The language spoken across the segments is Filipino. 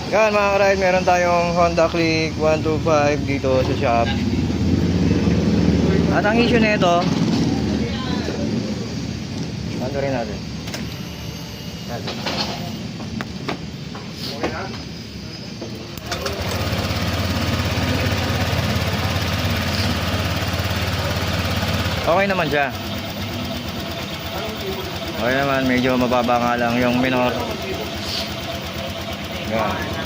Yan mga ka-ride, meron tayong Honda Click 125 dito sa shop. At ang issue na ito, ano rin natin. Okay na? Okay naman siya. Okay naman, medyo mababa nga lang yung minor. Yan.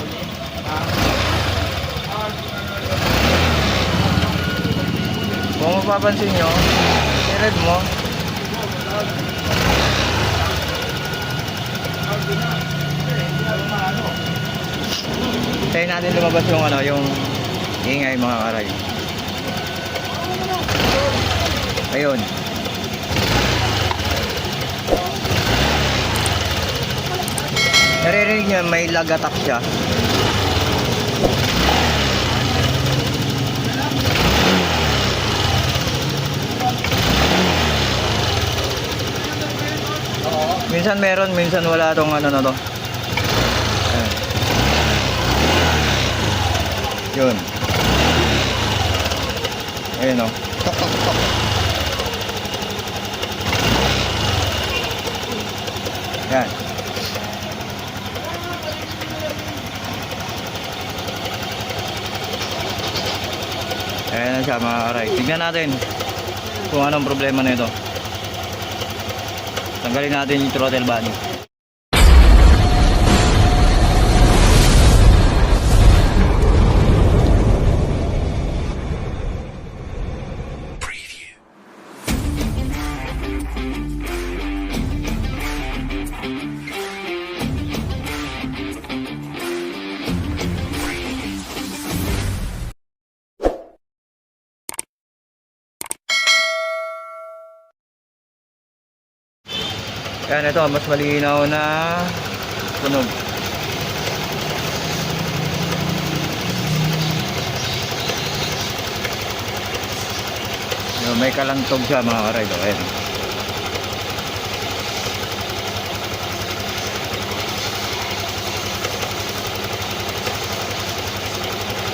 Kung mapapansin nyo, i-rev mo. Tayo natin lumabas yung yung ingay mga karay. Ayun. Naririnig nyo, may lag attack siya. Minsan meron, minsan wala tong na to. Ayan. Yun. Ayun o. Tok tok tok. Yan. Ayan na siya mga karay. Tignan natin kung anong problema na ito. Tanggalin natin yung throttle body. Yan, ito mas malinaw na tunog. May kalantog siya mga karaydo. Ayan.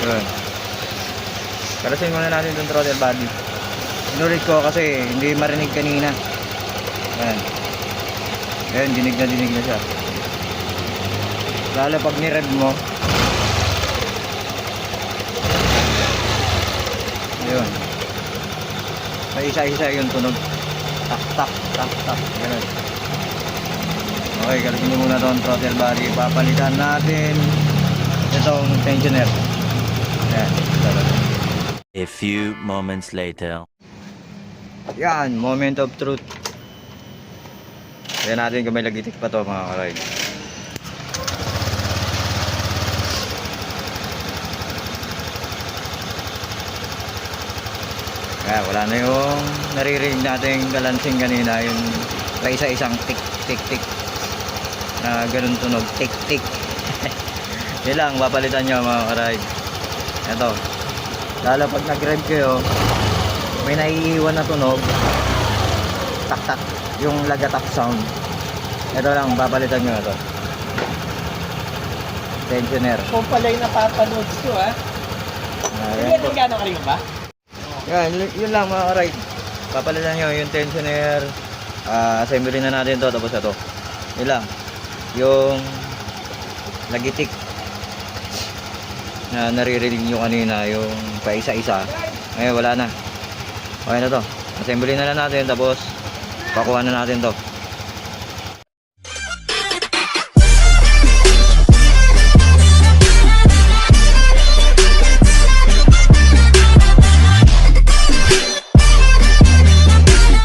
Ayan. Kalasin muna natin itong throttle body. Inulit ko kasi hindi marinig kanina. Ayan. Ayan, dinig na siya. Lalo pag ni-rev mo. Ayun. May isa-isa yung tunog. Tak, tak, tak, tak. Ganun. Okay, kalasin nyo muna itong throttle body. Papalitan natin itong tensioner. Ayan. A few moments later. Yan, moment of truth. Kaya natin kung may lagitik pa to mga karide. Kaya wala na yung naririnig natin kalansing kanina, yung isa-isang tik tik tik na ganun tunog, tik tik. Yan lang, papalitan nyo mga karide. Ito, lalo pag nag-rev kayo, may naiiwan na tunog, tak tak, yung lagatak sound. Ito lang, papalitan nyo ito. Tensioner. Kung pala yung napapanood ko ha. Hindi Ayan po. yan gano'n kanina ba? Yan, yun lang mga karide. Papalitan nyo yung tensioner. Assembly na natin to, tapos ito. Yun lang. Yung lagitik na naririnig nyo kanina, yung paisa-isa. Ngayon wala na. Okay na to. Assembly na lang natin, tapos pakuha na natin to.